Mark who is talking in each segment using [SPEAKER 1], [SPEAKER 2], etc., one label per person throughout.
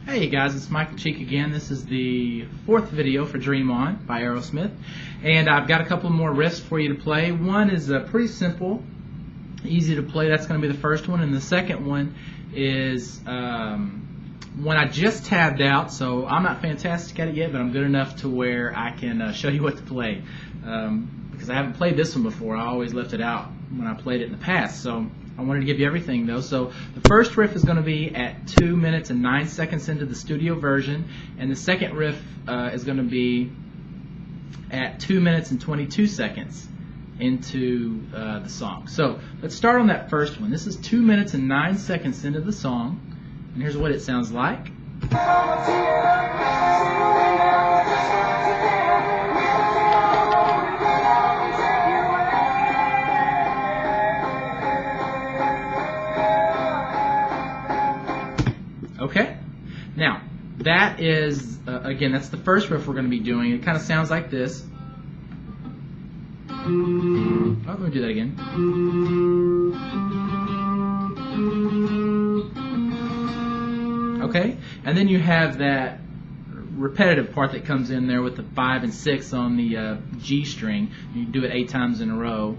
[SPEAKER 1] Hey guys, it's Michael Cheek again. This is the fourth video for Dream On by Aerosmith, and I've got a couple more riffs for you to play. One is pretty simple, easy to play. That's going to be the first one, and the second one is one I just tabbed out, so I'm not fantastic at it yet, but I'm good enough to where I can show you what to play, because I haven't played this one before. I always left it out when I played it in the past, so I wanted to give you everything though. So the first riff is going to be at 2 minutes and 9 seconds into the studio version, and the second riff is going to be at 2 minutes and 22 seconds into the song. So let's start on that first one. This is 2 minutes and 9 seconds into the song, and here's what it sounds like. Okay, now that is, again, that's the first riff we're going to be doing. It kind of sounds like this. Oh, let me do that again. Okay, and then you have that repetitive part that comes in there with the 5 and 6 on the G string. You do it 8 times in a row.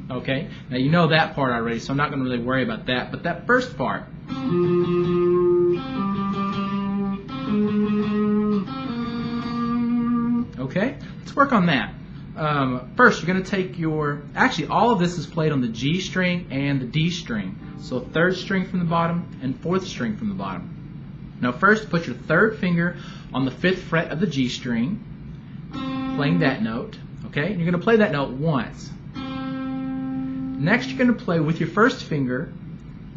[SPEAKER 1] Okay, now you know that part already, so I'm not going to really worry about that. But that first part, okay, let's work on that. First, you're going to take your, actually all of this is played on the G string and the D string. So 3rd string from the bottom and 4th string from the bottom. Now first, put your 3rd finger on the 5th fret of the G string, playing that note. Okay, and you're going to play that note once. Next, you're going to play with your 1st finger,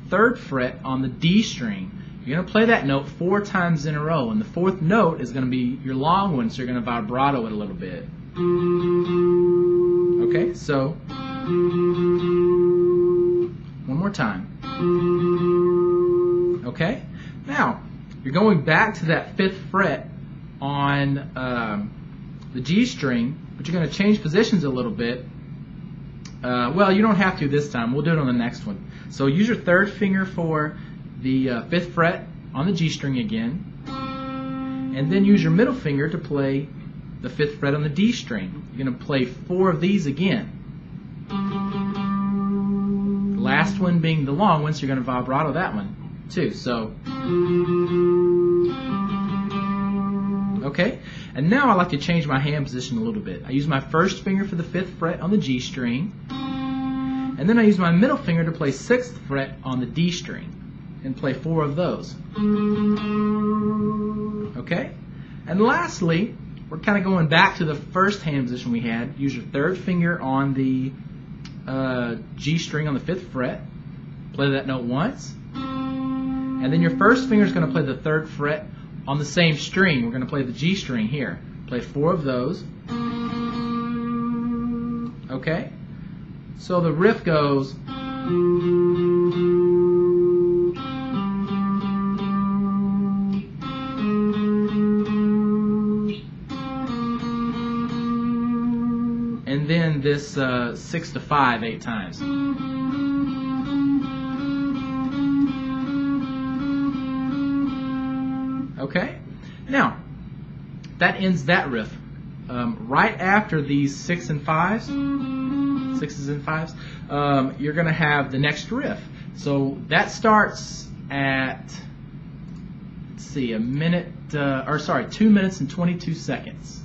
[SPEAKER 1] 3rd fret on the D string. You're going to play that note 4 times in a row, and the 4th note is going to be your long one, so you're going to vibrato it a little bit. Okay, so one more time. Okay, now you're going back to that 5th fret on the G string, but you're going to change positions a little bit. Well, you don't have to this time. We'll do it on the next one. So use your 3rd finger for the 5th fret on the G string again, and then use your middle finger to play the 5th fret on the D string. You're going to play 4 of these again. The last one being the long one, so you're going to vibrato that one too. So, okay, and now I like to change my hand position a little bit. I use my 1st finger for the 5th fret on the G string, and then I use my middle finger to play 6th fret on the D string and play 4 of those. Okay, and lastly, we're kind of going back to the first hand position we had. Use your 3rd finger on the G string on the 5th fret, play that note once, and then your 1st finger is going to play the 3rd fret on the same string. We're going to play the G string here. Play 4 of those. Okay? So the riff goes. And then this 6 to 5 8 times. Okay, now that ends that riff. Right after these 6s and 5s, you're going to have the next riff. So that starts at, let's see, 2 minutes and 22 seconds.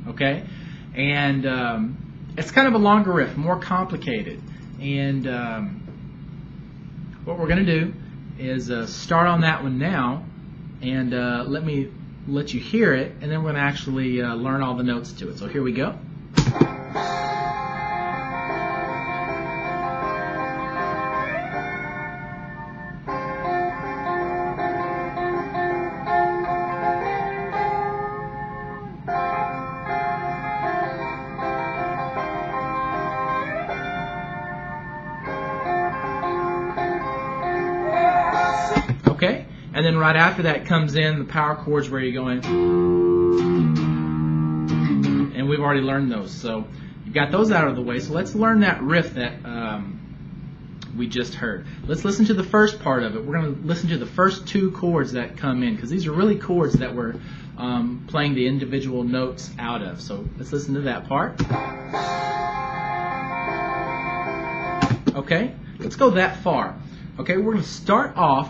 [SPEAKER 1] Okay, and it's kind of a longer riff, more complicated. And what we're going to do is start on that one now. And let me let you hear it, and then we're going to actually learn all the notes to it. So here we go. Okay? And then right after that comes in the power chords where you're going, and we've already learned those. So you've got those out of the way. So let's learn that riff that we just heard. Let's listen to the first part of it. We're going to listen to the first two chords that come in, because these are really chords that we're playing the individual notes out of. So let's listen to that part. Okay, let's go that far. Okay, we're going to start off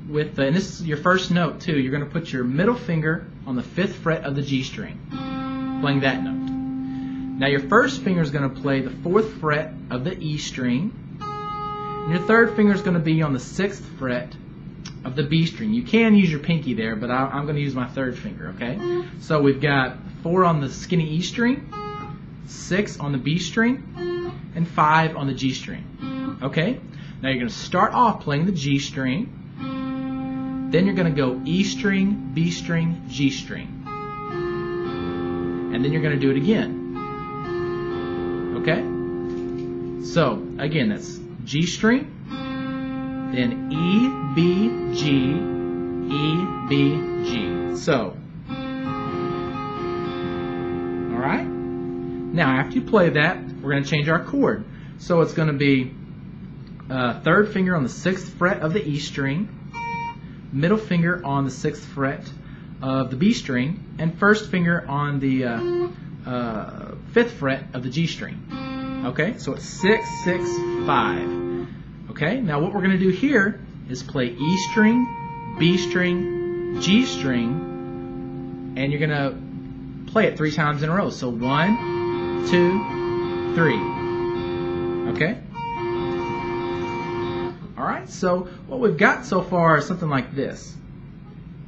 [SPEAKER 1] with, and this is your first note too, you're going to put your middle finger on the 5th fret of the G string, playing that note. Now your first finger is going to play the 4th fret of the E string, and your third finger is going to be on the 6th fret of the B string. You can use your pinky there, but I'm going to use my 3rd finger, okay? So we've got 4 on the skinny E string, 6 on the B string, and 5 on the G string, okay? Now you're going to start off playing the G string, then you're going to go E string, B string, G string, and then you're going to do it again. Okay? So, again, that's G string, then E, B, G, E, B, G. So, alright? Now, after you play that, we're going to change our chord. So it's going to be 3rd finger on the 6th fret of the E string, middle finger on the 6th fret of the B string, and 1st finger on the 5th fret of the G string. Okay, so it's 6, 6, 5. Okay, now what we're going to do here is play E string, B string, G string, and you're going to play it 3 times in a row. So 1, 2, 3. Okay? Alright, so what we've got so far is something like this.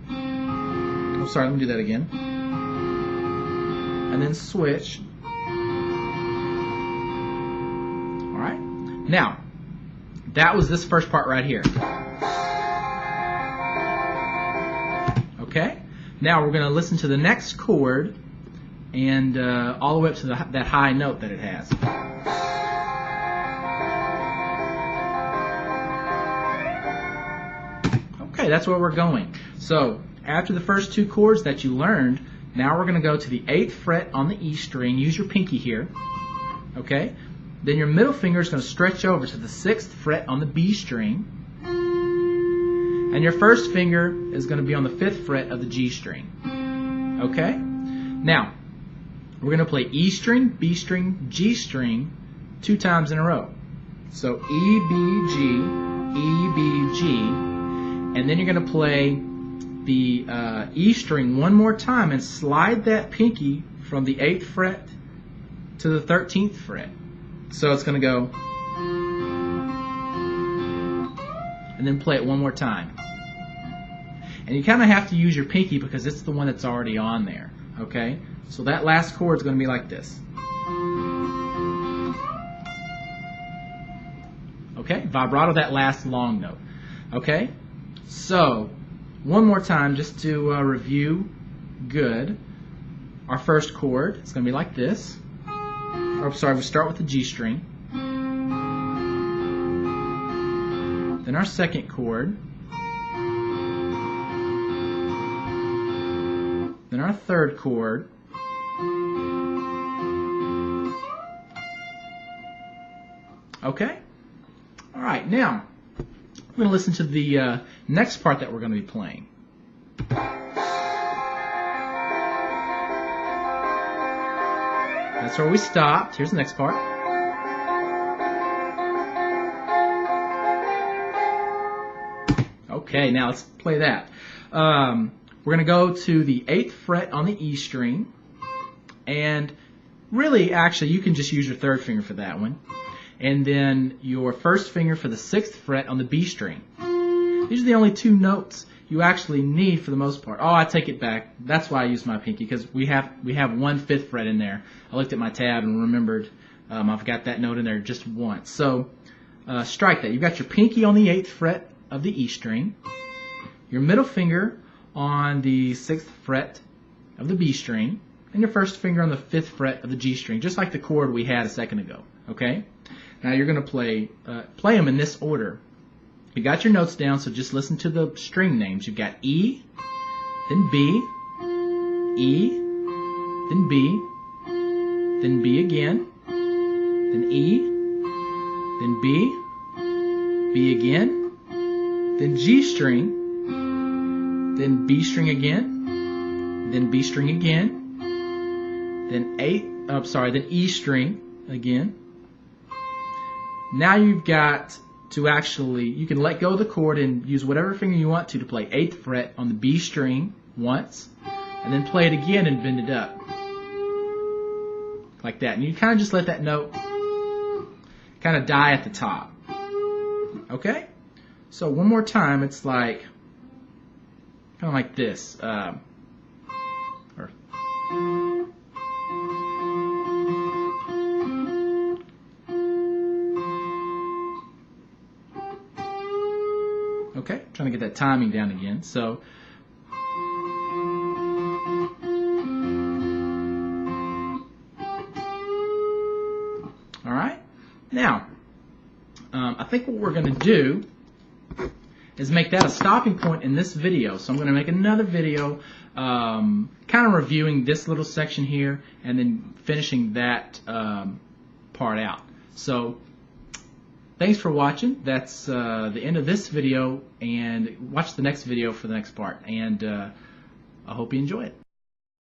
[SPEAKER 1] Oh, sorry, let me do that again. And then switch. Alright, now, that was this first part right here. Okay, now we're going to listen to the next chord and all the way up to that high note that it has. Okay, that's where we're going. So, after the first 2 chords that you learned, now we're going to go to the 8th fret on the E string. Use your pinky here. Okay? Then your middle finger is going to stretch over to the 6th fret on the B string. And your first finger is going to be on the 5th fret of the G string. Okay? Now, we're going to play E string, B string, G string 2 times in a row. So E, B, G, E, B, G. And then you're going to play the E string one more time and slide that pinky from the 8th fret to the 13th fret. So it's going to go, and then play it one more time. And you kind of have to use your pinky because it's the one that's already on there. Okay? So that last chord is going to be like this. Okay? Vibrato that last long note. Okay? So, one more time just to review good. Our first chord is going to be like this. Or, sorry, we start with the G string. Then our second chord. Then our third chord. Okay? Alright, now we're going to listen to the next part that we're going to be playing. That's where we stopped. Here's the next part. Okay, now let's play that. We're going to go to the 8th fret on the E string. And really, actually, you can just use your 3rd finger for that one. And then your 1st finger for the 6th fret on the B string. These are the only 2 notes you actually need for the most part. Oh, I take it back. That's why I use my pinky, because we have 1 5th fret in there. I looked at my tab and remembered I've got that note in there just once. So strike that. You've got your pinky on the 8th fret of the E string, your middle finger on the 6th fret of the B string, and your 1st finger on the 5th fret of the G string, just like the chord we had a second ago. Okay? Now you're going to play them in this order. You got your notes down, so just listen to the string names. You've got E, then B, E, then B, then B again, then E, then B, B again, then G string, then B string again, then B string again, then then E string again. Now you've got to you can let go of the chord and use whatever finger you want to play 8th fret on the B string once, and then play it again and bend it up. Like that. And you kind of just let that note kind of die at the top. Okay? So one more time, it's like, kind of like this. Okay, trying to get that timing down again. So, all right. Now, I think what we're going to do is make that a stopping point in this video. So I'm going to make another video kind of reviewing this little section here and then finishing that part out. So thanks for watching. That's the end of this video, and watch the next video for the next part. And I hope you enjoy it.